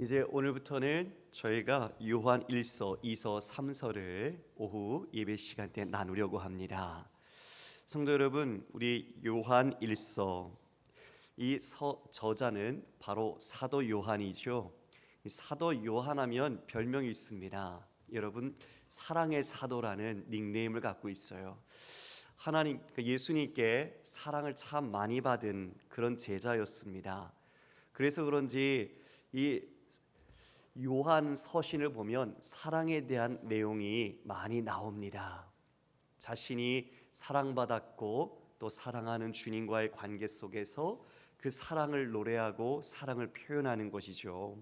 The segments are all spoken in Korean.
이제 오늘부터는 저희가 요한 1서, 2서, 3서를 오후 예배 시간 때 나누려고 합니다. 성도 여러분, 우리 요한 1서 이 저자는 바로 사도 요한이죠. 이 사도 요한하면 별명이 있습니다. 여러분, 사랑의 사도라는 닉네임을 갖고 있어요. 하나님, 예수님께 사랑을 참 많이 받은 그런 제자였습니다. 그래서 그런지 이 요한 서신을 보면 사랑에 대한 내용이 많이 나옵니다. 자신이 사랑받았고 또 사랑하는 주님과의 관계 속에서 그 사랑을 노래하고 사랑을 표현하는 것이죠.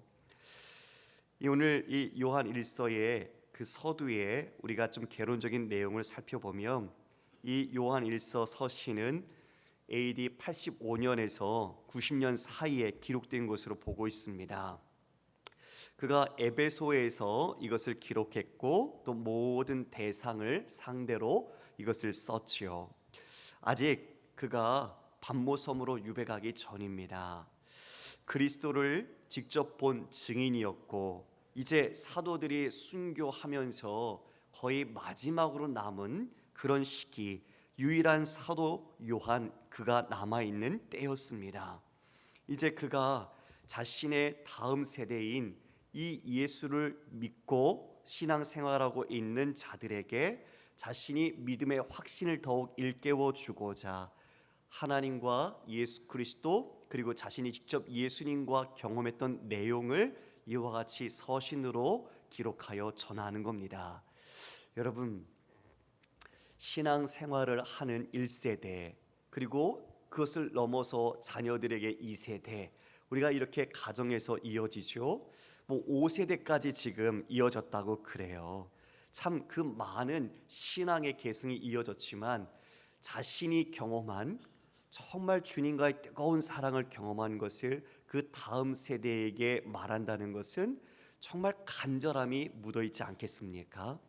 오늘 이 요한 1서의 그 서두에 우리가 좀 개론적인 내용을 살펴보면 이 요한 1서 서신은 AD 85년에서 90년 사이에 기록된 것으로 보고 있습니다. 그가 에베소에서 이것을 기록했고 또 모든 대상을 상대로 이것을 썼지요. 아직 그가 반모섬으로 유배가기 전입니다. 그리스도를 직접 본 증인이었고 이제 사도들이 순교하면서 거의 마지막으로 남은 그런 시기, 유일한 사도 요한 그가 남아있는 때였습니다. 이제 그가 자신의 다음 세대인 이 예수를 믿고 신앙생활하고 있는 자들에게 자신이 믿음의 확신을 더욱 일깨워 주고자 하나님과 예수 그리스도 그리고 자신이 직접 예수님과 경험했던 내용을 이와 같이 서신으로 기록하여 전하는 겁니다. 여러분, 신앙생활을 하는 1세대 그리고 그것을 넘어서 자녀들에게 2세대, 우리가 이렇게 가정에서 이어지죠. 5세대까지 지금 이어졌다고 그래요. 참 그 많은 신앙의 계승이 이어졌지만 자신이 경험한 정말 주님과의 뜨거운 사랑을 경험한 것을 그 다음 세대에게 말한다는 것은 정말 간절함이 묻어있지 않겠습니까?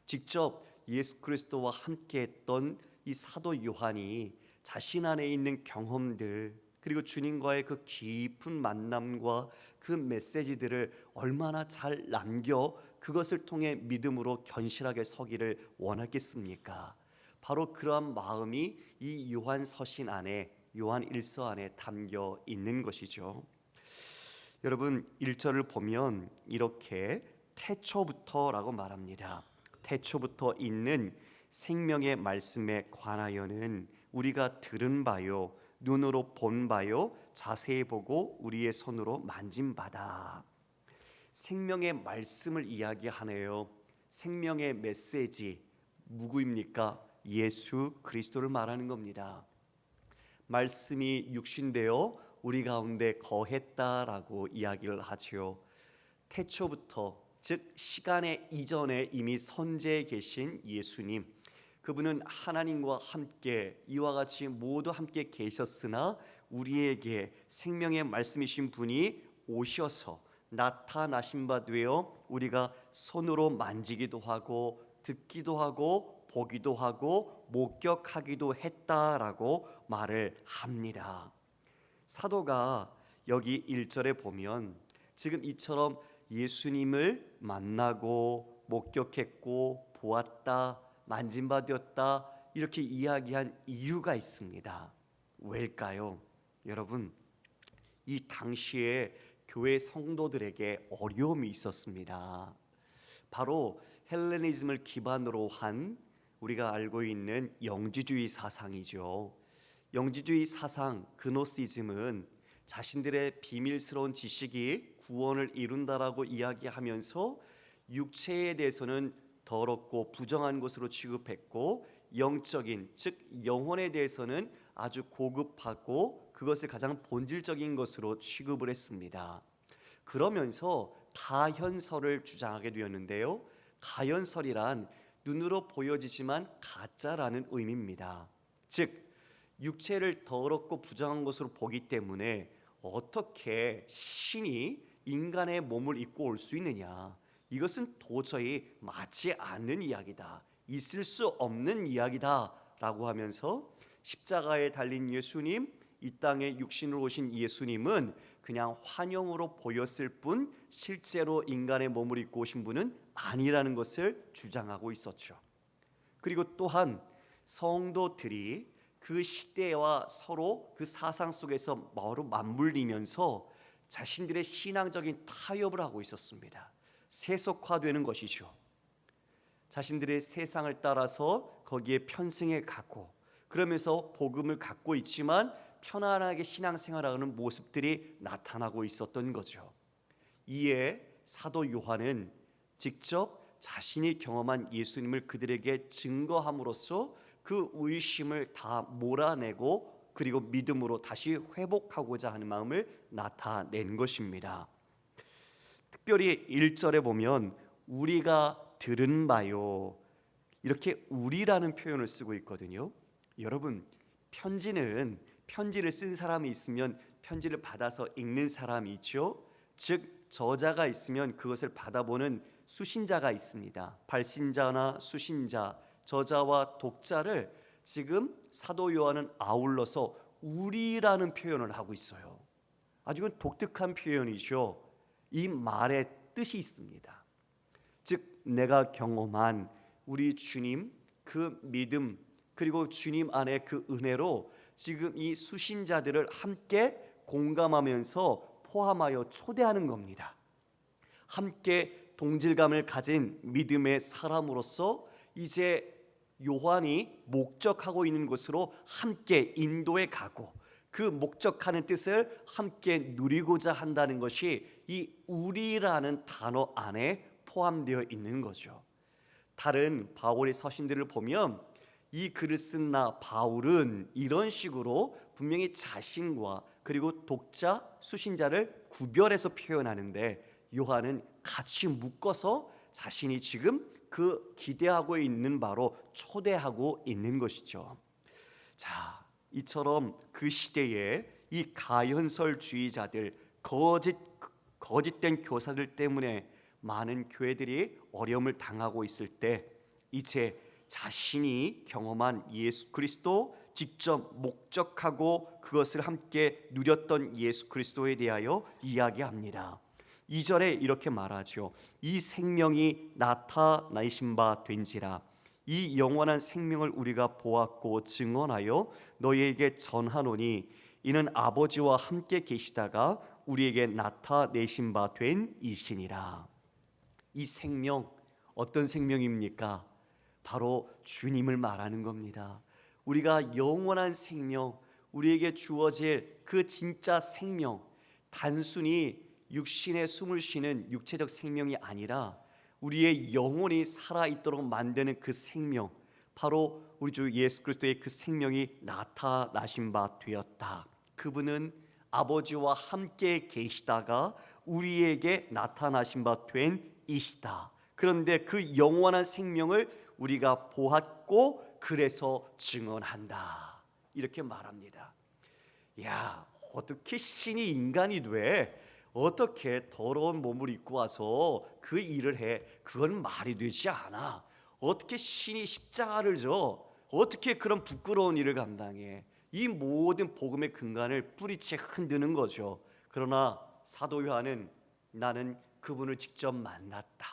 직접 예수 그리스도와 함께했던 이 사도 요한이 자신 안에 있는 경험들 그리고 주님과의 그 깊은 만남과 그 메시지들을 얼마나 잘 남겨 그것을 통해 믿음으로 견실하게 서기를 원하겠습니까? 바로 그러한 마음이 이 요한 서신 안에, 요한 1서 안에 담겨 있는 것이죠. 여러분, 1절을 보면 이렇게 태초부터라고 말합니다. 태초부터 있는 생명의 말씀에 관하여는 우리가 들은 바요 눈으로 본 바요 자세히 보고 우리의 손으로 만진 바다. 생명의 말씀을 이야기하네요. 생명의 메시지 누구입니까? 예수 그리스도를 말하는 겁니다. 말씀이 육신되어 우리 가운데 거했다라고 이야기를 하지요. 태초부터 즉 시간의 이전에 이미 선재에 계신 예수님, 그분은 하나님과 함께 이와 같이 모두 함께 계셨으나 우리에게 생명의 말씀이신 분이 오셔서 나타나신 바 되어 우리가 손으로 만지기도 하고 듣기도 하고 보기도 하고 목격하기도 했다라고 말을 합니다. 사도가 여기 1절에 보면 지금 이처럼 예수님을 만나고 목격했고 보았다, 만진바되었다 이렇게 이야기한 이유가 있습니다. 왜일까요? 여러분, 이 당시에 교회 성도들에게 어려움이 있었습니다. 바로 헬레니즘을 기반으로 한 우리가 알고 있는 영지주의 사상이죠. 영지주의 사상, 그노시즘은 자신들의 비밀스러운 지식이 구원을 이룬다라고 이야기하면서 육체에 대해서는 더럽고 부정한 것으로 취급했고 영적인 즉 영혼에 대해서는 아주 고급하고 그것을 가장 본질적인 것으로 취급을 했습니다. 그러면서 가현설을 주장하게 되었는데요. 가현설이란 눈으로 보여지지만 가짜라는 의미입니다. 즉 육체를 더럽고 부정한 것으로 보기 때문에 어떻게 신이 인간의 몸을 입고 올 수 있느냐, 이것은 도저히 맞지 않는 이야기다, 있을 수 없는 이야기다 라고 하면서 십자가에 달린 예수님, 이 땅에 육신으로 오신 예수님은 그냥 환영으로 보였을 뿐 실제로 인간의 몸을 입고 오신 분은 아니라는 것을 주장하고 있었죠. 그리고 또한 성도들이 그 시대와 서로 그 사상 속에서 서로 맞물리면서 자신들의 신앙적인 타협을 하고 있었습니다. 세속화되는 것이죠. 자신들의 세상을 따라서 거기에 편승해 가고, 그러면서 복음을 갖고 있지만 편안하게 신앙생활하는 모습들이 나타나고 있었던 거죠. 이에 사도 요한은 직접 자신이 경험한 예수님을 그들에게 증거함으로써 그 의심을 다 몰아내고 그리고 믿음으로 다시 회복하고자 하는 마음을 나타낸 것입니다. 특별히 1절에 보면 우리가 들은 바요, 이렇게 우리라는 표현을 쓰고 있거든요. 여러분, 편지를 쓴 사람이 있으면 편지를 받아서 읽는 사람이 있죠. 즉 저자가 있으면 그것을 받아보는 수신자가 있습니다. 발신자나 수신자, 저자와 독자를 지금 사도 요한은 아울러서 우리라는 표현을 하고 있어요. 아주 독특한 표현이죠. 이 말에 뜻이 있습니다. 즉 내가 경험한 우리 주님 그 믿음, 그리고 주님 안에 그 은혜로 지금 이 수신자들을 함께 공감하면서 포함하여 초대하는 겁니다. 함께 동질감을 가진 믿음의 사람으로서 이제 요한이 목적하고 있는 곳으로 함께 인도해 가고 그 목적하는 뜻을 함께 누리고자 한다는 것이 이 우리라는 단어 안에 포함되어 있는 거죠. 다른 바울의 서신들을 보면 이 글을 쓴 나 바울은 이런 식으로 분명히 자신과 그리고 독자, 수신자를 구별해서 표현하는데 요한은 같이 묶어서 자신이 지금 그 기대하고 있는 바로 초대하고 있는 것이죠. 자, 이처럼 그 시대에 이 가연설주의자들, 거짓된 교사들 때문에 많은 교회들이 어려움을 당하고 있을 때 이제 자신이 경험한 예수 그리스도, 직접 목적하고 그것을 함께 누렸던 예수 그리스도에 대하여 이야기합니다. 2절에 이렇게 말하죠. 이 생명이 나타나신 바 된지라. 이 영원한 생명을 우리가 보았고 증언하여 너희에게 전하노니 이는 아버지와 함께 계시다가 우리에게 나타내신 바 된 이시니라. 이 생명, 어떤 생명입니까? 바로 주님을 말하는 겁니다. 우리가 영원한 생명, 우리에게 주어질 그 진짜 생명, 단순히 육신의 숨을 쉬는 육체적 생명이 아니라 우리의 영혼이 살아있도록 만드는 그 생명, 바로 우리 주 예수 그리스도의 그 생명이 나타나신 바 되었다. 그분은 아버지와 함께 계시다가 우리에게 나타나신 바 된 이시다. 그런데 그 영원한 생명을 우리가 보았고 그래서 증언한다. 이렇게 말합니다. 야, 어떻게 신이 인간이 돼? 어떻게 더러운 몸을 입고 와서 그 일을 해? 그건 말이 되지 않아. 어떻게 신이 십자가를 져? 어떻게 그런 부끄러운 일을 감당해? 이 모든 복음의 근간을 뿌리채 흔드는 거죠. 그러나 사도 요한은 나는 그분을 직접 만났다.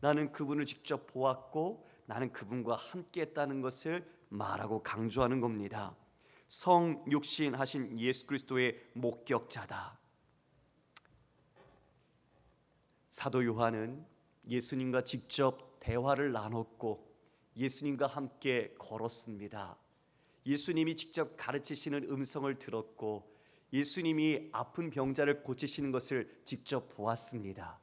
나는 그분을 직접 보았고 나는 그분과 함께했다는 것을 말하고 강조하는 겁니다. 성육신 하신 예수 그리스도의 목격자다. 사도 요한은 예수님과 직접 대화를 나눴고 예수님과 함께 걸었습니다. 예수님이 직접 가르치시는 음성을 들었고 예수님이 아픈 병자를 고치시는 것을 직접 보았습니다.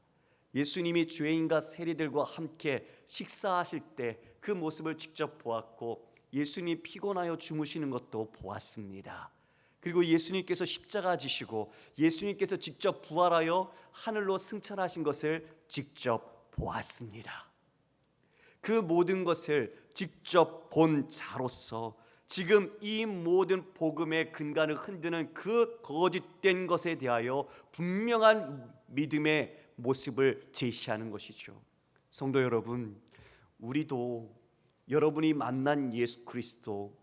예수님이 죄인과 세리들과 함께 식사하실 때 그 모습을 직접 보았고 예수님이 피곤하여 주무시는 것도 보았습니다. 그리고 예수님께서 십자가 지시고 예수님께서 직접 부활하여 하늘로 승천하신 것을 직접 보았습니다. 그 모든 것을 직접 본 자로서 지금 이 모든 복음의 근간을 흔드는 그 거짓된 것에 대하여 분명한 믿음의 모습을 제시하는 것이죠. 성도 여러분, 우리도 여러분이 만난 예수 그리스도,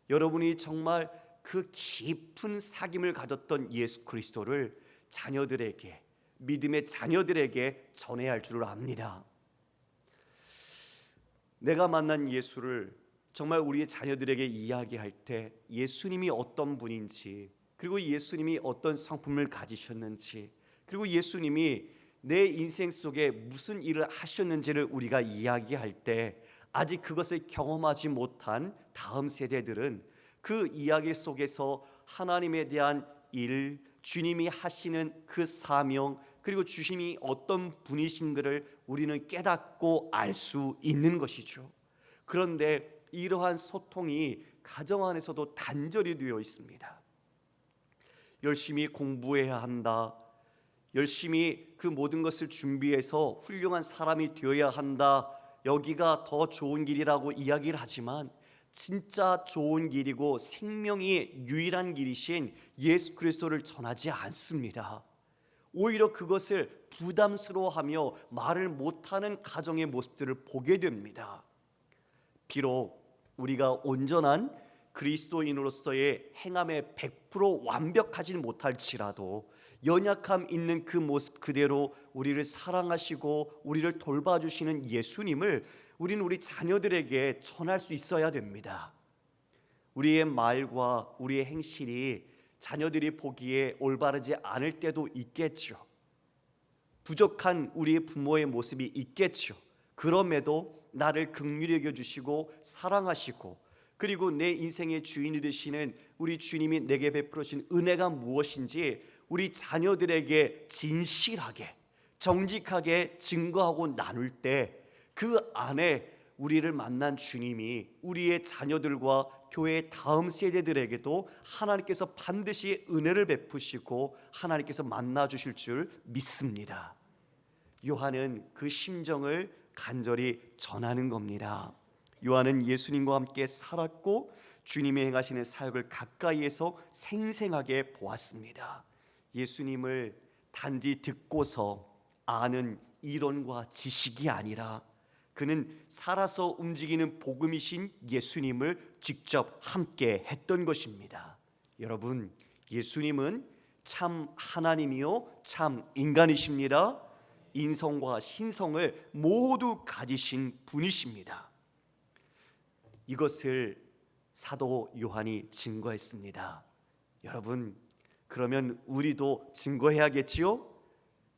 여러분이 정말 그 깊은 사귐을 가졌던 예수 그리스도를 자녀들에게, 믿음의 자녀들에게 전해야 할 줄을 압니다. 내가 만난 예수를 정말 우리의 자녀들에게 이야기할 때 예수님이 어떤 분인지, 그리고 예수님이 어떤 성품을 가지셨는지, 그리고 예수님이 내 인생 속에 무슨 일을 하셨는지를 우리가 이야기할 때 아직 그것을 경험하지 못한 다음 세대들은 그 이야기 속에서 하나님에 대한 일, 주님이 하시는 그 사명, 그리고 주님이 어떤 분이신가를 우리는 깨닫고 알 수 있는 것이죠. 그런데 이러한 소통이 가정 안에서도 단절이 되어 있습니다. 열심히 공부해야 한다, 열심히 그 모든 것을 준비해서 훌륭한 사람이 되어야 한다, 여기가 더 좋은 길이라고 이야기를 하지만 진짜 좋은 길이고 생명이 유일한 길이신 예수 그리스도를 전하지 않습니다. 오히려 그것을 부담스러워하며 말을 못하는 가정의 모습들을 보게 됩니다. 비록 우리가 온전한 그리스도인으로서의 행함에 100% 완벽하지는 못할지라도 연약함 있는 그 모습 그대로 우리를 사랑하시고 우리를 돌봐주시는 예수님을 우리는 우리 자녀들에게 전할 수 있어야 됩니다. 우리의 말과 우리의 행실이 자녀들이 보기에 올바르지 않을 때도 있겠죠. 부족한 우리의 부모의 모습이 있겠죠. 그럼에도 나를 긍휼히 여겨주시고 사랑하시고, 그리고 내 인생의 주인이 되시는 우리 주님이 내게 베풀으신 은혜가 무엇인지 우리 자녀들에게 진실하게 정직하게 증거하고 나눌 때 그 안에 우리를 만난 주님이 우리의 자녀들과 교회의 다음 세대들에게도 하나님께서 반드시 은혜를 베푸시고 하나님께서 만나 주실 줄 믿습니다. 요한은 그 심정을 간절히 전하는 겁니다. 요한은 예수님과 함께 살았고 주님이 행하시는 사역을 가까이에서 생생하게 보았습니다. 예수님을 단지 듣고서 아는 이론과 지식이 아니라 그는 살아서 움직이는 복음이신 예수님을 직접 함께 했던 것입니다. 여러분, 예수님은 참 하나님이요 참 인간이십니다. 인성과 신성을 모두 가지신 분이십니다. 이것을 사도 요한이 증거했습니다. 여러분, 그러면 우리도 증거해야겠지요?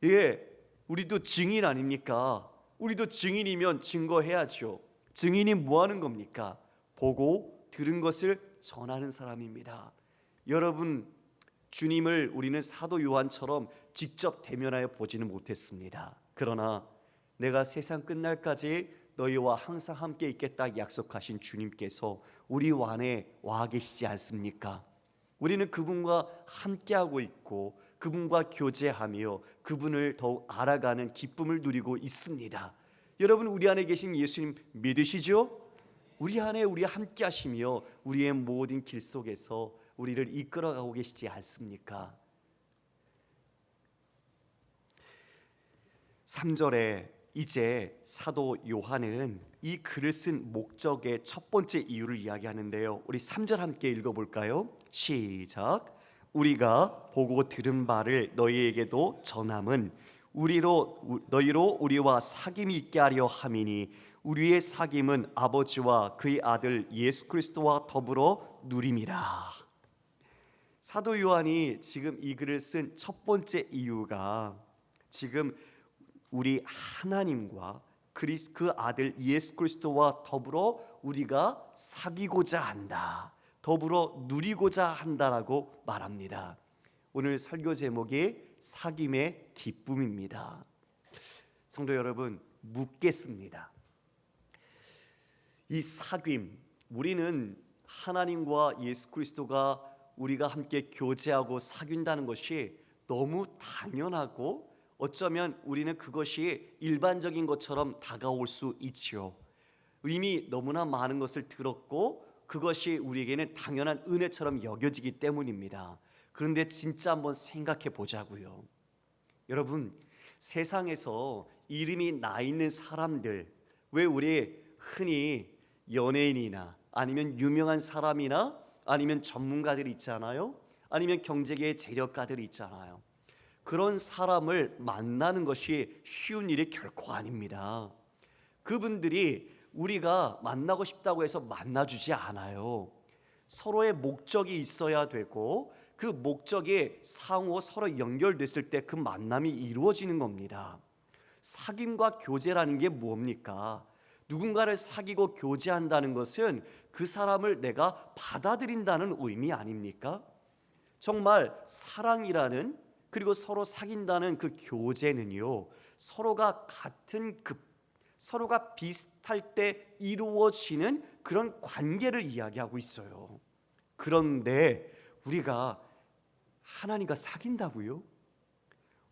예, 우리도 증인 아닙니까? 우리도 증인이면 증거해야죠. 증인이 뭐 하는 겁니까? 보고 들은 것을 전하는 사람입니다. 여러분, 주님을 우리는 사도 요한처럼 직접 대면하여 보지는 못했습니다. 그러나 내가 세상 끝날까지 너희와 항상 함께 있겠다 약속하신 주님께서 우리 안에 와 계시지 않습니까? 우리는 그분과 함께하고 있고 그분과 교제하며 그분을 더욱 알아가는 기쁨을 누리고 있습니다. 여러분, 우리 안에 계신 예수님 믿으시죠? 우리 안에 우리 함께 하시며 우리의 모든 길 속에서 우리를 이끌어가고 계시지 않습니까? 3절에 이제 사도 요한은 이 글을 쓴 목적의 첫 번째 이유를 이야기하는데요. 우리 3절 함께 읽어볼까요? 시작. 우리가 보고 들은 바를 너희에게도 전함은 너희로 우리와 사귐이 있게 하려 함이니 우리의 사귐은 아버지와 그의 아들 예수 그리스도와 더불어 누림이라. 사도 요한이 지금 이 글을 쓴 첫 번째 이유가 지금 우리 하나님과 그 아들 예수 그리스도와 더불어 우리가 사귀고자 한다, 더불어 누리고자 한다라고 말합니다. 오늘 설교 제목이 사귐의 기쁨입니다. 성도 여러분, 묻겠습니다. 이 사귐, 우리는 하나님과 예수 그리스도가 우리가 함께 교제하고 사귄다는 것이 너무 당연하고 어쩌면 우리는 그것이 일반적인 것처럼 다가올 수 있지요. 이미 너무나 많은 것을 들었고 그것이 우리에게는 당연한 은혜처럼 여겨지기 때문입니다. 그런데 진짜 한번 생각해 보자고요. 여러분, 세상에서 이름이 나 있는 사람들, 왜 우리 흔히 연예인이나 아니면 유명한 사람이나 아니면 전문가들이 있잖아요. 아니면 경제계의 재력가들이 있잖아요. 그런 사람을 만나는 것이 쉬운 일이 결코 아닙니다. 그분들이 우리가 만나고 싶다고 해서 만나주지 않아요. 서로의 목적이 있어야 되고 그 목적이 상호 서로 연결됐을 때 그 만남이 이루어지는 겁니다. 사귐과 교제라는 게 뭡니까? 누군가를 사귀고 교제한다는 것은 그 사람을 내가 받아들인다는 의미 아닙니까? 정말 사랑이라는, 그리고 서로 사귄다는 그 교제는요, 서로가 같은 급, 서로가 비슷할 때 이루어지는 그런 관계를 이야기하고 있어요. 그런데 우리가 하나님과 사귄다고요?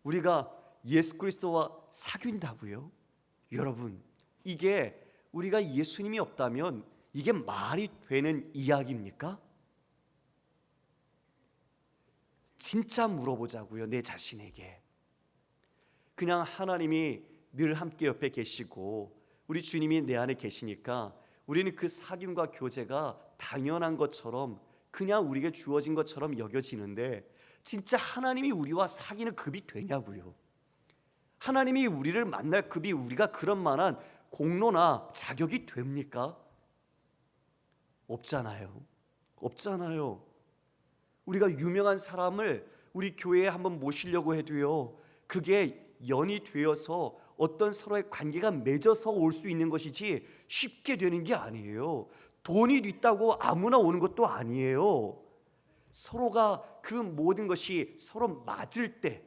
우리가 예수 그리스도와 사귄다고요? 여러분, 이게 우리가 예수님이 없다면 이게 말이 되는 이야기입니까? 진짜 물어보자고요, 내 자신에게. 그냥 하나님이 늘 함께 옆에 계시고 우리 주님이 내 안에 계시니까 우리는 그 사귐과 교제가 당연한 것처럼, 그냥 우리에게 주어진 것처럼 여겨지는데, 진짜 하나님이 우리와 사귀는 급이 되냐고요. 하나님이 우리를 만날 급이 우리가 그런 만한 공로나 자격이 됩니까? 없잖아요. 없잖아요. 우리가 유명한 사람을 우리 교회에 한번 모시려고 해도요, 그게 연이 되어서 어떤 서로의 관계가 맺어서 올 수 있는 것이지 쉽게 되는 게 아니에요. 돈이 있다고 아무나 오는 것도 아니에요. 서로가 그 모든 것이 서로 맞을 때,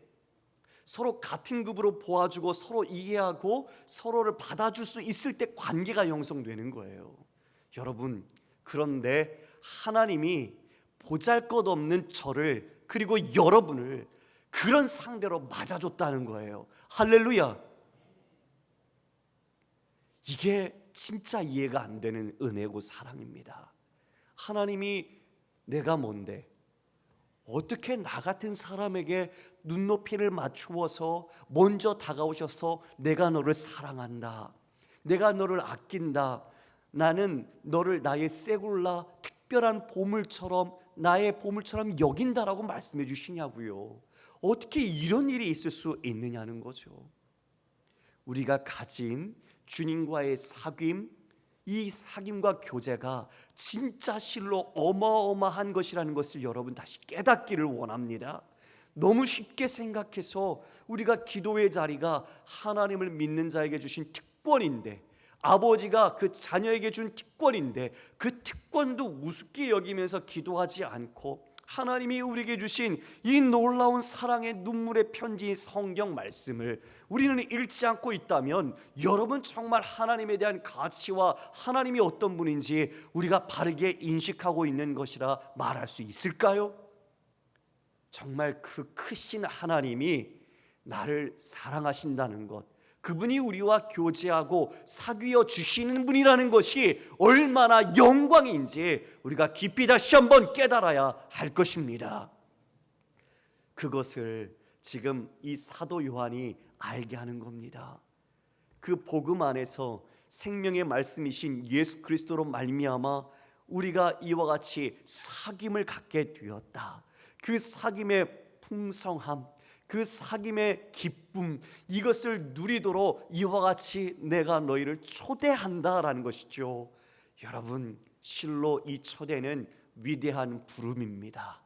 서로 같은 급으로 보아주고 서로 이해하고 서로를 받아줄 수 있을 때 관계가 형성되는 거예요. 여러분, 그런데 하나님이 보잘것없는 저를, 그리고 여러분을 그런 상대로 맞아줬다는 거예요. 할렐루야. 이게 진짜 이해가 안 되는 은혜고 사랑입니다. 하나님이 내가 뭔데 어떻게 나 같은 사람에게 눈높이를 맞추어서 먼저 다가오셔서 내가 너를 사랑한다, 내가 너를 아낀다, 나는 너를 나의 세굴라 특별한 보물처럼, 나의 보물처럼 여긴다라고 말씀해 주시냐고요. 어떻게 이런 일이 있을 수 있느냐는 거죠. 우리가 가진 주님과의 사귐, 이 사귐과 교제가 진짜 실로 어마어마한 것이라는 것을 여러분 다시 깨닫기를 원합니다. 너무 쉽게 생각해서 우리가 기도의 자리가 하나님을 믿는 자에게 주신 특권인데, 아버지가 그 자녀에게 준 특권인데, 그 특권도 우습게 여기면서 기도하지 않고 하나님이 우리에게 주신 이 놀라운 사랑의 눈물의 편지 성경 말씀을 우리는 읽지 않고 있다면, 여러분 정말 하나님에 대한 가치와 하나님이 어떤 분인지 우리가 바르게 인식하고 있는 것이라 말할 수 있을까요? 정말 그 크신 하나님이 나를 사랑하신다는 것, 그분이 우리와 교제하고 사귀어 주시는 분이라는 것이 얼마나 영광인지 우리가 깊이 다시 한번 깨달아야 할 것입니다. 그것을 지금 이 사도 요한이 알게 하는 겁니다. 그 복음 안에서 생명의 말씀이신 예수 그리스도로 말미암아 우리가 이와 같이 사귐을 갖게 되었다. 그 사귐의 풍성함, 그 사귐의 기쁨, 이것을 누리도록 이와 같이 내가 너희를 초대한다라는 것이죠. 여러분, 실로 이 초대는 위대한 부름입니다.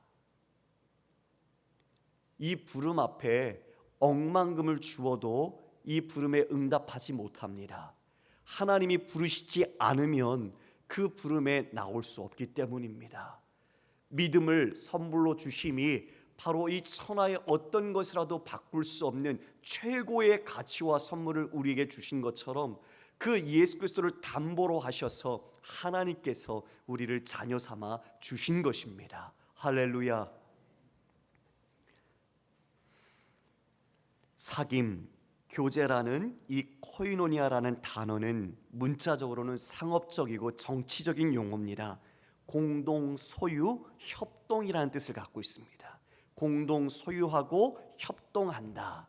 이 부름 앞에 억만금을 주어도 이 부름에 응답하지 못합니다. 하나님이 부르시지 않으면 그 부름에 나올 수 없기 때문입니다. 믿음을 선물로 주심이 바로 이 천하의 어떤 것이라도 바꿀 수 없는 최고의 가치와 선물을 우리에게 주신 것처럼, 그 예수 그리스도를 담보로 하셔서 하나님께서 우리를 자녀 삼아 주신 것입니다. 할렐루야. 사귐, 교제라는 이 코이노니아라는 단어는 문자적으로는 상업적이고 정치적인 용어입니다. 공동 소유, 협동이라는 뜻을 갖고 있습니다. 공동 소유하고 협동한다.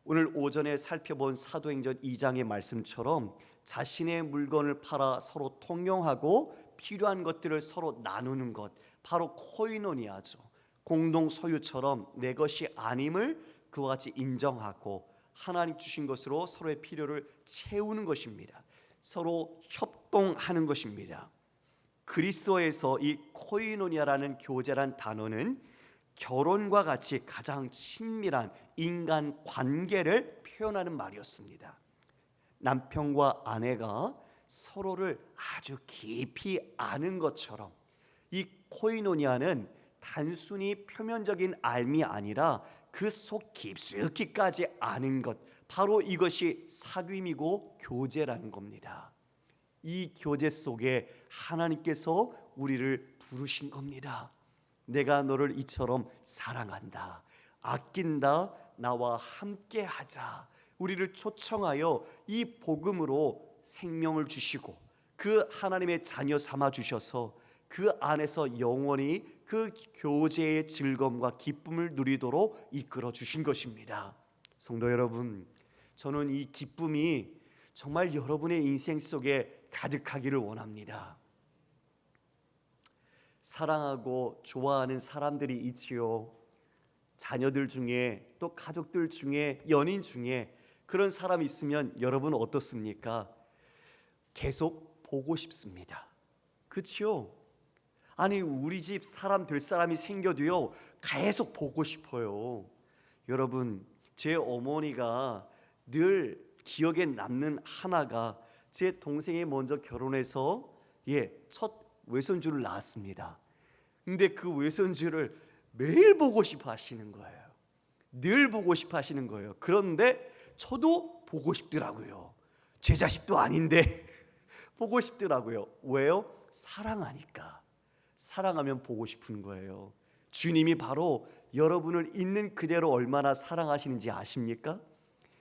오늘 오전에 살펴본 사도행전 2장의 말씀처럼 자신의 물건을 팔아 서로 통용하고 필요한 것들을 서로 나누는 것, 바로 코이노니아죠. 공동 소유처럼 내 것이 아님을 그와 같이 인정하고 하나님 주신 것으로 서로의 필요를 채우는 것입니다. 서로 협동하는 것입니다. 그리스도에서 이 코이노니아라는 교제란 단어는 결혼과 같이 가장 친밀한 인간 관계를 표현하는 말이었습니다. 남편과 아내가 서로를 아주 깊이 아는 것처럼 이 코이노니아는 단순히 표면적인 알미 아니라 그 속 깊숙이까지 아는 것, 바로 이것이 사귐이고 교제라는 겁니다. 이 교제 속에 하나님께서 우리를 부르신 겁니다. 내가 너를 이처럼 사랑한다, 아낀다, 나와 함께 하자. 우리를 초청하여 이 복음으로 생명을 주시고 그 하나님의 자녀 삼아 주셔서 그 안에서 영원히 그 교제의 즐거움과 기쁨을 누리도록 이끌어 주신 것입니다. 성도 여러분, 저는 이 기쁨이 정말 여러분의 인생 속에 가득하기를 원합니다. 사랑하고 좋아하는 사람들이 있지요. 자녀들 중에, 또 가족들 중에, 연인 중에 그런 사람이 있으면 여러분 어떻습니까? 계속 보고 싶습니다. 그렇죠? 아니, 우리 집 사람 될 사람이 생겨도요, 계속 보고 싶어요. 여러분, 제 어머니가 늘 기억에 남는 하나가, 제 동생이 먼저 결혼해서 첫 외손주를 낳았습니다. 근데 그 외손주를 매일 보고 싶어 하시는 거예요. 늘 보고 싶어 하시는 거예요. 그런데 저도 보고 싶더라고요. 제 자식도 아닌데 보고 싶더라고요. 왜요? 사랑하니까. 사랑하면 보고 싶은 거예요. 주님이 바로 여러분을 있는 그대로 얼마나 사랑하시는지 아십니까?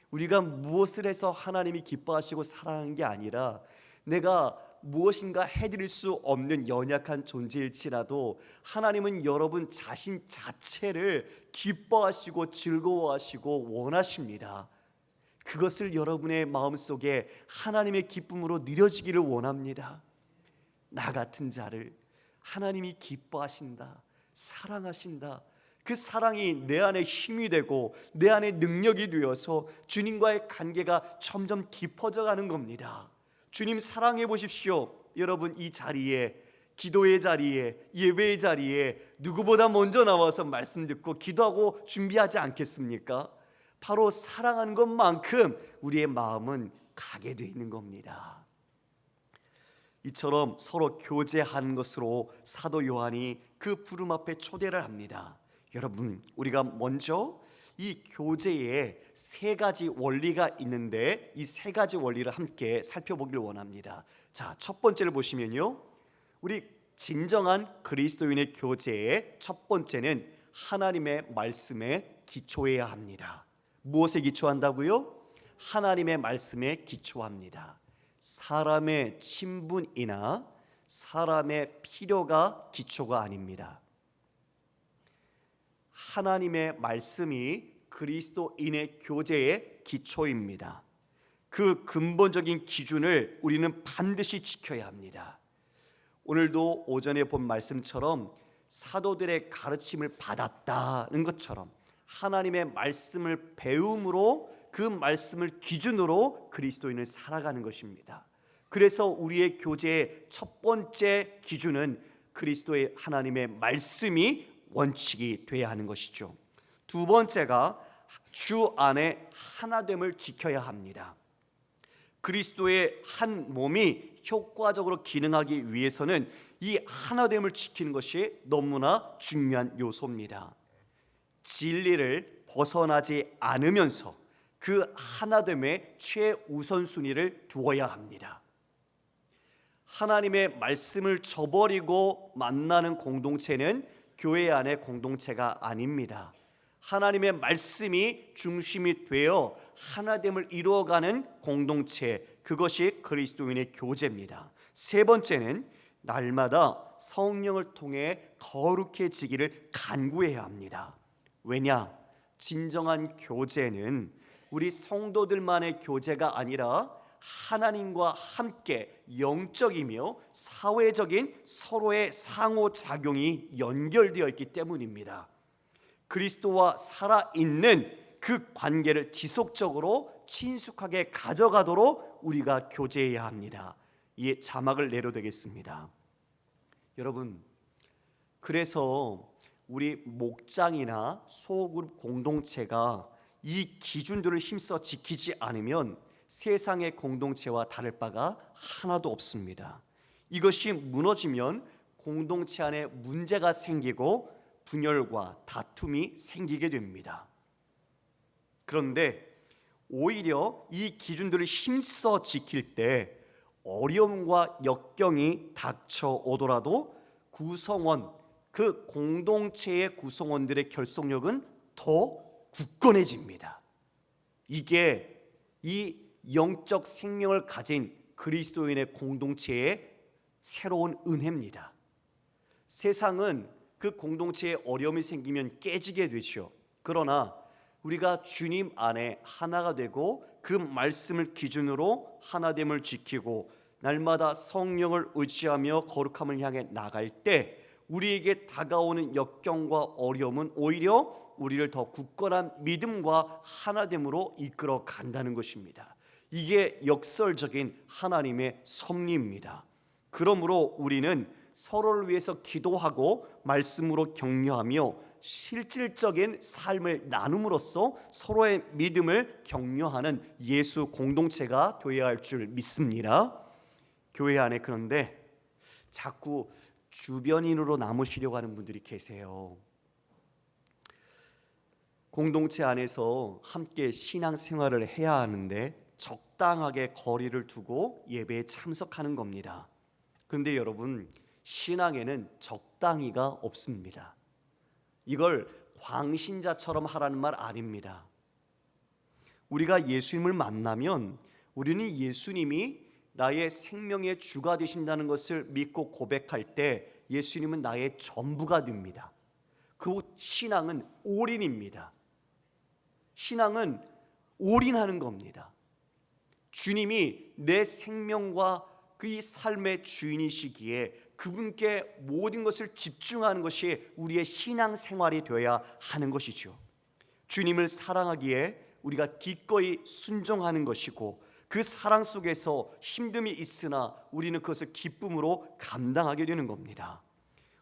우리가 무엇을 해서 하나님이 기뻐하시고 사랑하는 게 아니라, 내가 무엇인가 해드릴 수 없는 연약한 존재일지라도 하나님은 여러분 자신 자체를 기뻐하시고 즐거워하시고 원하십니다. 그것을 여러분의 마음속에 하나님의 기쁨으로 느려지기를 원합니다. 나 같은 자를 하나님이 기뻐하신다, 사랑하신다. 그 사랑이 내 안에 힘이 되고 내 안에 능력이 되어서 주님과의 관계가 점점 깊어져 가는 겁니다. 주님 사랑해 보십시오. 여러분, 이 자리에, 기도의 자리에, 예배의 자리에 누구보다 먼저 나와서 말씀 듣고 기도하고 준비하지 않겠습니까? 바로 사랑하는 것만큼 우리의 마음은 가게 되어 있는 겁니다. 이처럼 서로 교제하는 것으로 사도 요한이 그 부름 앞에 초대를 합니다. 여러분, 우리가 먼저 이 교제에 세 가지 원리가 있는데, 이 세 가지 원리를 함께 살펴보기를 원합니다. 자, 첫 번째를 보시면요, 우리 진정한 그리스도인의 교제의 첫 번째는 하나님의 말씀에 기초해야 합니다. 무엇에 기초한다고요? 하나님의 말씀에 기초합니다. 사람의 친분이나 사람의 필요가 기초가 아닙니다. 하나님의 말씀이 그리스도인의 교제의 기초입니다. 그 근본적인 기준을 우리는 반드시 지켜야 합니다. 오늘도 오전에 본 말씀처럼 사도들의 가르침을 받았다는 것처럼 하나님의 말씀을 배움으로 그 말씀을 기준으로 그리스도인을 살아가는 것입니다. 그래서 우리의 교제의 첫 번째 기준은 그리스도의 하나님의 말씀이 원칙이 돼야 하는 것이죠. 두 번째가 주 안에 하나됨을 지켜야 합니다. 그리스도의 한 몸이 효과적으로 기능하기 위해서는 이 하나됨을 지키는 것이 너무나 중요한 요소입니다. 진리를 벗어나지 않으면서 그 하나됨에 최우선순위를 두어야 합니다. 하나님의 말씀을 저버리고 만나는 공동체는 교회 안의 공동체가 아닙니다. 하나님의 말씀이 중심이 되어 하나됨을 이루어가는 공동체, 그것이 그리스도인의 교제입니다. 세 번째는 날마다 성령을 통해 거룩해지기를 간구해야 합니다. 왜냐? 진정한 교제는 우리 성도들만의 교제가 아니라 하나님과 함께 영적이며 사회적인 서로의 상호작용이 연결되어 있기 때문입니다. 그리스도와 살아있는 그 관계를 지속적으로 친숙하게 가져가도록 우리가 교제해야 합니다. 이 자막을 내려 되겠습니다. 여러분, 그래서 우리 목장이나 소그룹 공동체가 이 기준들을 힘써 지키지 않으면 세상의 공동체와 다를 바가 하나도 없습니다. 이것이 무너지면 공동체 안에 문제가 생기고 분열과 다툼이 생기게 됩니다. 그런데 오히려 이 기준들을 힘써 지킬 때 어려움과 역경이 닥쳐오더라도 구성원, 그 공동체의 구성원들의 결속력은 더 굳건해집니다. 이게 이 영적 생명을 가진 그리스도인의 공동체의 새로운 은혜입니다. 세상은 그 공동체에 어려움이 생기면 깨지게 되죠. 그러나 우리가 주님 안에 하나가 되고 그 말씀을 기준으로 하나됨을 지키고 날마다 성령을 의지하며 거룩함을 향해 나갈 때 우리에게 다가오는 역경과 어려움은 오히려 우리를 더 굳건한 믿음과 하나됨으로 이끌어 간다는 것입니다. 이게 역설적인 하나님의 섭리입니다. 그러므로 우리는 서로를 위해서 기도하고 말씀으로 격려하며 실질적인 삶을 나눔으로써 서로의 믿음을 격려하는 예수 공동체가 되어야 할 줄 믿습니다. 교회 안에 그런데 자꾸 주변인으로 남으시려고 하는 분들이 계세요. 공동체 안에서 함께 신앙생활을 해야 하는데 적당하게 거리를 두고 예배에 참석하는 겁니다. 그런데 여러분, 신앙에는 적당히가 없습니다. 이걸 광신자처럼 하라는 말 아닙니다. 우리가 예수님을 만나면 우리는 예수님이 나의 생명의 주가 되신다는 것을 믿고 고백할 때 예수님은 나의 전부가 됩니다. 그 신앙은 올인입니다. 신앙은 올인하는 겁니다. 주님이 내 생명과 그 이 삶의 주인이시기에 그분께 모든 것을 집중하는 것이 우리의 신앙생활이 되어야 하는 것이죠. 주님을 사랑하기에 우리가 기꺼이 순종하는 것이고 그 사랑 속에서 힘듦이 있으나 우리는 그것을 기쁨으로 감당하게 되는 겁니다.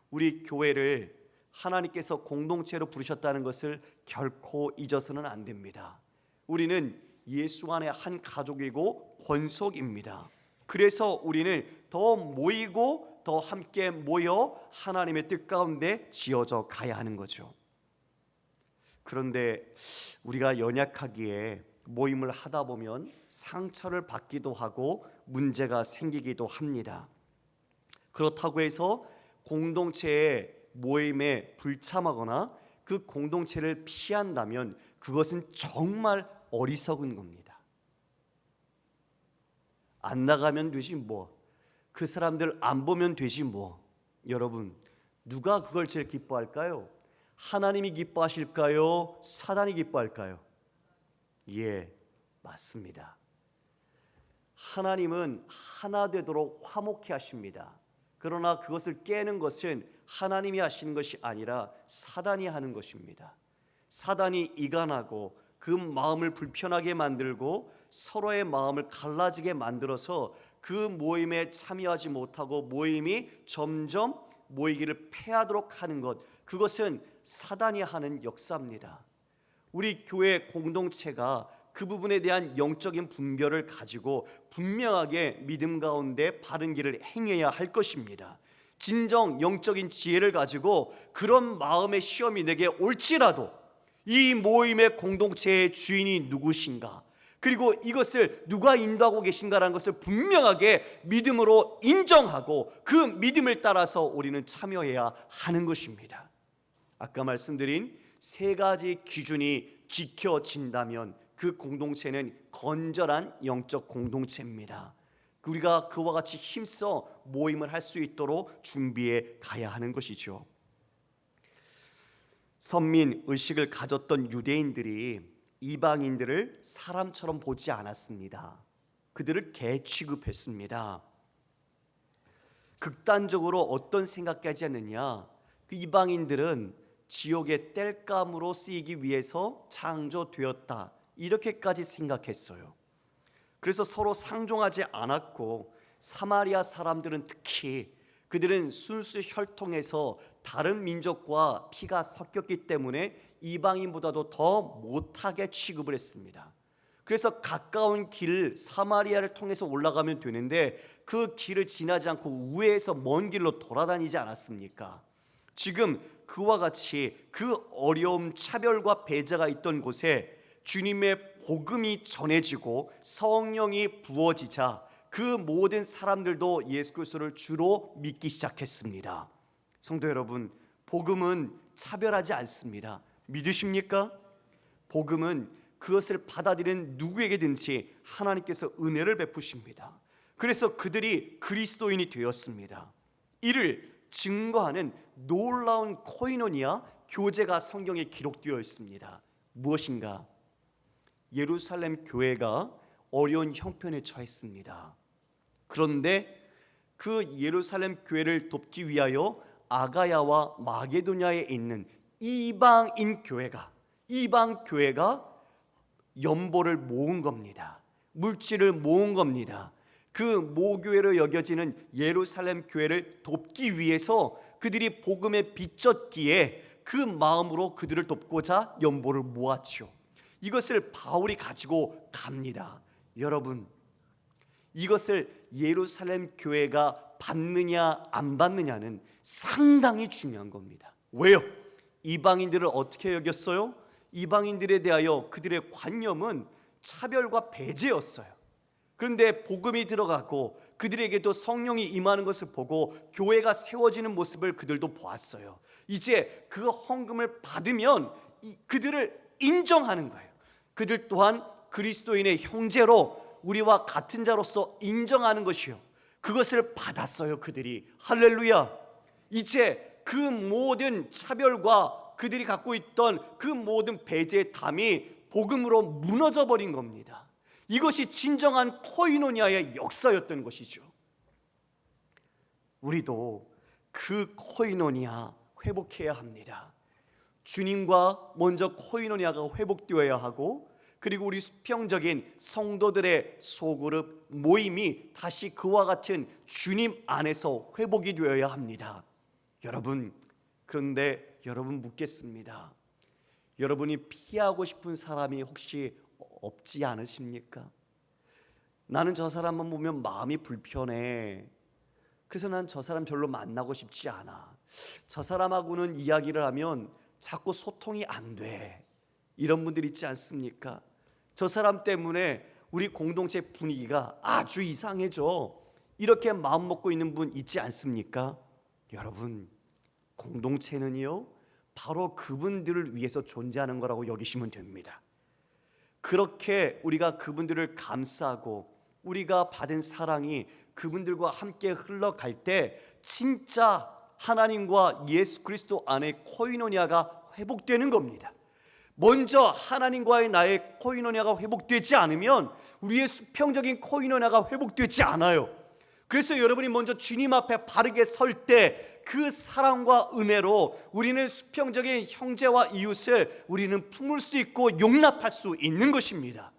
우리 교회를 하나님께서 공동체로 부르셨다는 것을 결코 잊어서는 안 됩니다. 우리는 예수 안에 한 가족이고 권속입니다. 그래서 우리는 더 모이고 더 함께 모여 하나님의 뜻 가운데 지어져 가야 하는 거죠. 그런데 우리가 연약하기에 모임을 하다 보면 상처를 받기도 하고 문제가 생기기도 합니다. 그렇다고 해서 공동체의 모임에 불참하거나 그 공동체를 피한다면 그것은 정말 어리석은 겁니다. 안 나가면 되지 뭐, 그 사람들 안 보면 되지 뭐. 여러분, 누가 그걸 제일 기뻐할까요? 하나님이 기뻐하실까요? 사단이 기뻐할까요? 예, 맞습니다. 하나님은 하나 되도록 화목케 하십니다. 그러나 그것을 깨는 것은 하나님이 하시는 것이 아니라 사단이 하는 것입니다. 사단이 이간하고 그 마음을 불편하게 만들고 서로의 마음을 갈라지게 만들어서 그 모임에 참여하지 못하고 모임이 점점 모이기를 패하도록 하는 것, 그것은 사단이 하는 역사입니다. 우리 교회 공동체가 그 부분에 대한 영적인 분별을 가지고 분명하게 믿음 가운데 바른 길을 행해야 할 것입니다. 진정 영적인 지혜를 가지고 그런 마음의 시험이 내게 올지라도 이 모임의 공동체의 주인이 누구신가, 그리고 이것을 누가 인도하고 계신가라는 것을 분명하게 믿음으로 인정하고 그 믿음을 따라서 우리는 참여해야 하는 것입니다. 아까 말씀드린 세 가지 기준이 지켜진다면 그 공동체는 건전한 영적 공동체입니다. 우리가 그와 같이 힘써 모임을 할 수 있도록 준비해 가야 하는 것이죠. 선민 의식을 가졌던 유대인들이 이방인들을 사람처럼 보지 않았습니다. 그들을 개 취급했습니다. 극단적으로 어떤 생각까지 했느냐, 그 이방인들은 지옥의 땔감으로 쓰이기 위해서 창조되었다, 이렇게까지 생각했어요. 그래서 서로 상종하지 않았고, 사마리아 사람들은 특히 그들은 순수 혈통에서 다른 민족과 피가 섞였기 때문에 이방인보다도 더 못하게 취급을 했습니다. 그래서 가까운 길 사마리아를 통해서 올라가면 되는데 그 길을 지나지 않고 우회해서 먼 길로 돌아다니지 않았습니까? 지금 그와 같이 그 어려움, 차별과 배제가 있던 곳에 주님의 복음이 전해지고 성령이 부어지자 그 모든 사람들도 예수 그리스도를 주로 믿기 시작했습니다. 성도 여러분, 복음은 차별하지 않습니다. 믿으십니까? 복음은 그것을 받아들이는 누구에게든지 하나님께서 은혜를 베푸십니다. 그래서 그들이 그리스도인이 되었습니다. 이를 증거하는 놀라운 코이노니아 교제가 성경에 기록되어 있습니다. 무엇인가? 예루살렘 교회가 어려운 형편에 처했습니다. 그런데 그 예루살렘 교회를 돕기 위하여 아가야와 마게도냐에 있는 이방 교회가 연보를 모은 겁니다. 물질을 모은 겁니다. 그 모교회로 여겨지는 예루살렘 교회를 돕기 위해서 그들이 복음에 빚졌기에 그 마음으로 그들을 돕고자 연보를 모았죠. 이것을 바울이 가지고 갑니다. 여러분, 이것을 예루살렘 교회가 받느냐 안 받느냐는 상당히 중요한 겁니다. 왜요? 이방인들을 어떻게 여겼어요? 이방인들에 대하여 그들의 관념은 차별과 배제였어요. 그런데 복음이 들어가고 그들에게도 성령이 임하는 것을 보고 교회가 세워지는 모습을 그들도 보았어요. 이제 그 헌금을 받으면 그들을 인정하는 거예요. 그들 또한 그리스도인의 형제로 우리와 같은 자로서 인정하는 것이요, 그것을 받았어요. 그들이. 할렐루야. 이제 그 모든 차별과 그들이 갖고 있던 그 모든 배제의 담이 복음으로 무너져 버린 겁니다. 이것이 진정한 코이노니아의 역사였던 것이죠. 우리도 그 코이노니아 회복해야 합니다. 주님과 먼저 코이노니아가 회복되어야 하고, 그리고 우리 수평적인 성도들의 소그룹 모임이 다시 그와 같은 주님 안에서 회복이 되어야 합니다. 여러분, 그런데 여러분 묻겠습니다. 여러분이 피하고 싶은 사람이 혹시 없지 않으십니까? 나는 저 사람만 보면 마음이 불편해. 그래서 난 저 사람 별로 만나고 싶지 않아. 저 사람하고는 이야기를 하면 자꾸 소통이 안 돼. 이런 분들 있지 않습니까? 저 사람 때문에 우리 공동체 분위기가 아주 이상해져. 이렇게 마음 먹고 있는 분 있지 않습니까? 여러분, 공동체는요, 바로 그분들을 위해서 존재하는 거라고 여기시면 됩니다. 그렇게 우리가 그분들을 감싸고 우리가 받은 사랑이 그분들과 함께 흘러갈 때 진짜 하나님과 예수 그리스도 안에 코이노니아가 회복되는 겁니다. 먼저 하나님과의 나의 코이노니아가 회복되지 않으면 우리의 수평적인 코이노니아가 회복되지 않아요. 그래서 여러분이 먼저 주님 앞에 바르게 설 때 그 사랑과 은혜로 우리는 수평적인 형제와 이웃을 우리는 품을 수 있고 용납할 수 있는 것입니다.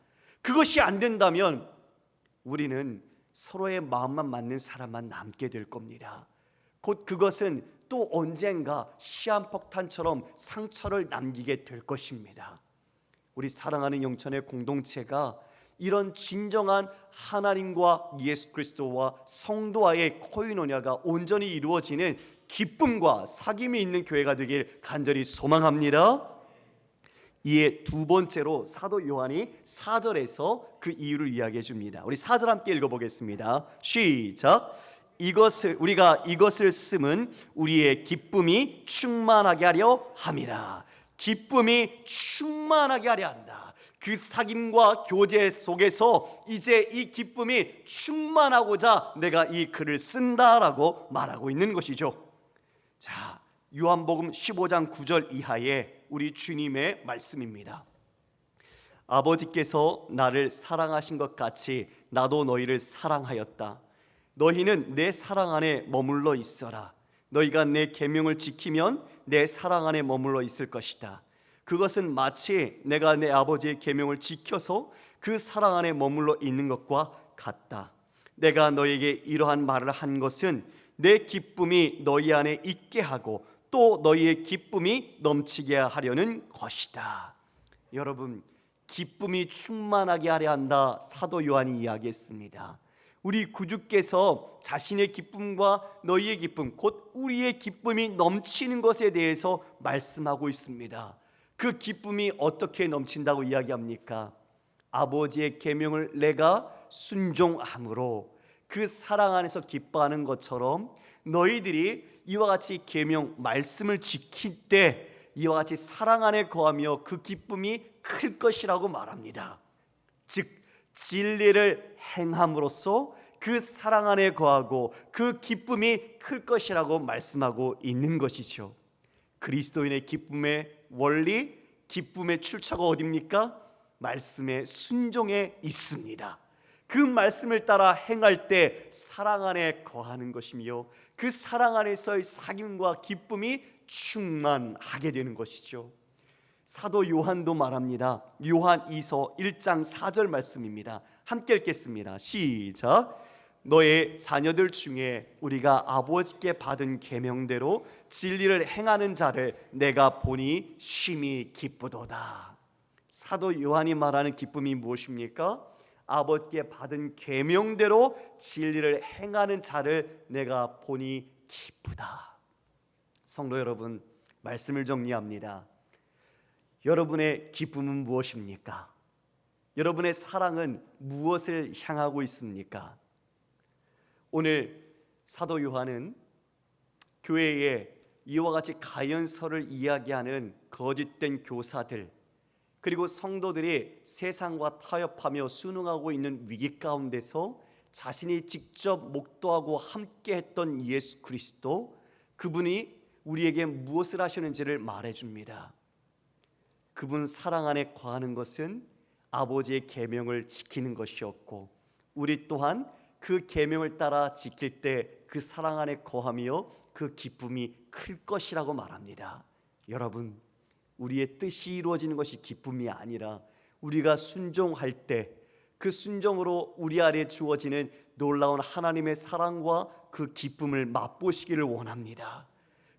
그것이 안 된다면 우리는 서로의 마음만 맞는 사람만 남게 될 겁니다. 곧 그것은 또 언젠가 시한폭탄처럼 상처를 남기게 될 것입니다. 우리 사랑하는 영천의 공동체가 이런 진정한 하나님과 예수 그리스도와 성도와의 코이노니아가 온전히 이루어지는 기쁨과 사귐이 있는 교회가 되길 간절히 소망합니다. 이에 두 번째로 사도 요한이 4절에서 그 이유를 이야기해 줍니다. 우리 4절 함께 읽어보겠습니다. 시작. 우리가 이것을 쓰면 우리의 기쁨이 충만하게 하려 함이라. 기쁨이 충만하게 하려 한다. 그 사귐과 교제 속에서 이제 이 기쁨이 충만하고자 내가 이 글을 쓴다라고 말하고 있는 것이죠. 자, 요한복음 15장 9절 이하의 우리 주님의 말씀입니다. 아버지께서 나를 사랑하신 것 같이 나도 너희를 사랑하였다. 너희는 내 사랑 안에 머물러 있어라. 너희가 내 계명을 지키면 내 사랑 안에 머물러 있을 것이다. 그것은 마치 내가 내 아버지의 계명을 지켜서 그 사랑 안에 머물러 있는 것과 같다. 내가 너에게 이러한 말을 한 것은 내 기쁨이 너희 안에 있게 하고 또 너희의 기쁨이 넘치게 하려는 것이다. 여러분, 기쁨이 충만하게 하려 한다. 사도 요한이 이야기했습니다. 우리 구주께서 자신의 기쁨과 너희의 기쁨, 곧 우리의 기쁨이 넘치는 것에 대해서 말씀하고 있습니다. 그 기쁨이 어떻게 넘친다고 이야기합니까? 아버지의 계명을 내가 순종함으로 그 사랑 안에서 기뻐하는 것처럼 너희들이 이와 같이 계명 말씀을 지킬 때 이와 같이 사랑 안에 거하며 그 기쁨이 클 것이라고 말합니다. 즉 진리를 행함으로써 그 사랑 안에 거하고 그 기쁨이 클 것이라고 말씀하고 있는 것이죠. 그리스도인의 기쁨의 원리, 기쁨의 출처가 어디입니까? 말씀의 순종에 있습니다. 그 말씀을 따라 행할 때 사랑 안에 거하는 것이며 그 사랑 안에서의 사귐과 기쁨이 충만하게 되는 것이죠. 사도 요한도 말합니다. 요한 2서 1장 4절 말씀입니다. 함께 읽겠습니다. 시작. 너의 자녀들 중에 우리가 아버지께 받은 계명대로 진리를 행하는 자를 내가 보니 심히 기쁘도다. 사도 요한이 말하는 기쁨이 무엇입니까? 아버지께 받은 계명대로 진리를 행하는 자를 내가 보니 기쁘다. 성도 여러분, 말씀을 정리합니다. 여러분의 기쁨은 무엇입니까? 여러분의 사랑은 무엇을 향하고 있습니까? 오늘 사도 요한은 교회에 이와 같이 가연서를 이야기하는 거짓된 교사들, 그리고 성도들이 세상과 타협하며 순응하고 있는 위기 가운데서 자신이 직접 목도하고 함께했던 예수 그리스도, 그분이 우리에게 무엇을 하시는지를 말해줍니다. 그분 사랑 안에 거하는 것은 아버지의 계명을 지키는 것이었고, 우리 또한 그 계명을 따라 지킬 때 그 사랑 안에 거하며 그 기쁨이 클 것이라고 말합니다. 여러분, 우리의 뜻이 이루어지는 것이 기쁨이 아니라 우리가 순종할 때 그 순종으로 우리 아래에 주어지는 놀라운 하나님의 사랑과 그 기쁨을 맛보시기를 원합니다.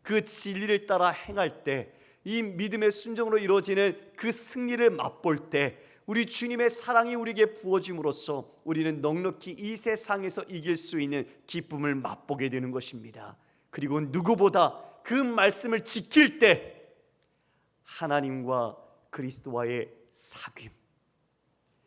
그 진리를 따라 행할 때 이 믿음의 순종으로 이루어지는 그 승리를 맛볼 때 우리 주님의 사랑이 우리에게 부어짐으로써 우리는 넉넉히 이 세상에서 이길 수 있는 기쁨을 맛보게 되는 것입니다. 그리고 누구보다 그 말씀을 지킬 때 하나님과 그리스도와의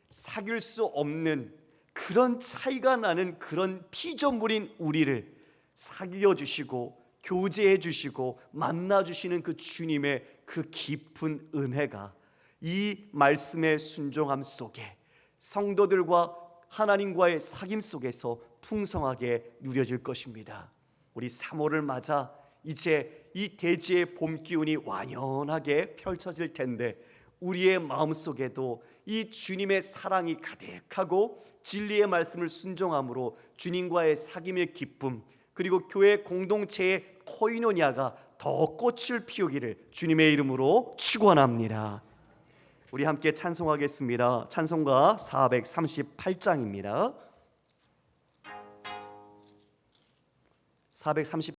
사귈 수 없는 그런 차이가 나는 그런 피조물인 우리를 사귀어 주시고 교제해 주시고 만나 주시는 그 주님의 그 깊은 은혜가 이 말씀의 순종함 속에 성도들과 하나님과의 사귐 속에서 풍성하게 누려질 것입니다. 우리 3월을 맞아 이제 이 대지의 봄 기운이 완연하게 펼쳐질 텐데 우리의 마음속에도 이 주님의 사랑이 가득하고 진리의 말씀을 순종함으로 주님과의 사귐의 기쁨, 그리고 교회 공동체의 코이노니아가 더 꽃을 피우기를 주님의 이름으로 축원합니다. 우리 함께 찬송하겠습니다. 찬송가 438장입니다. 438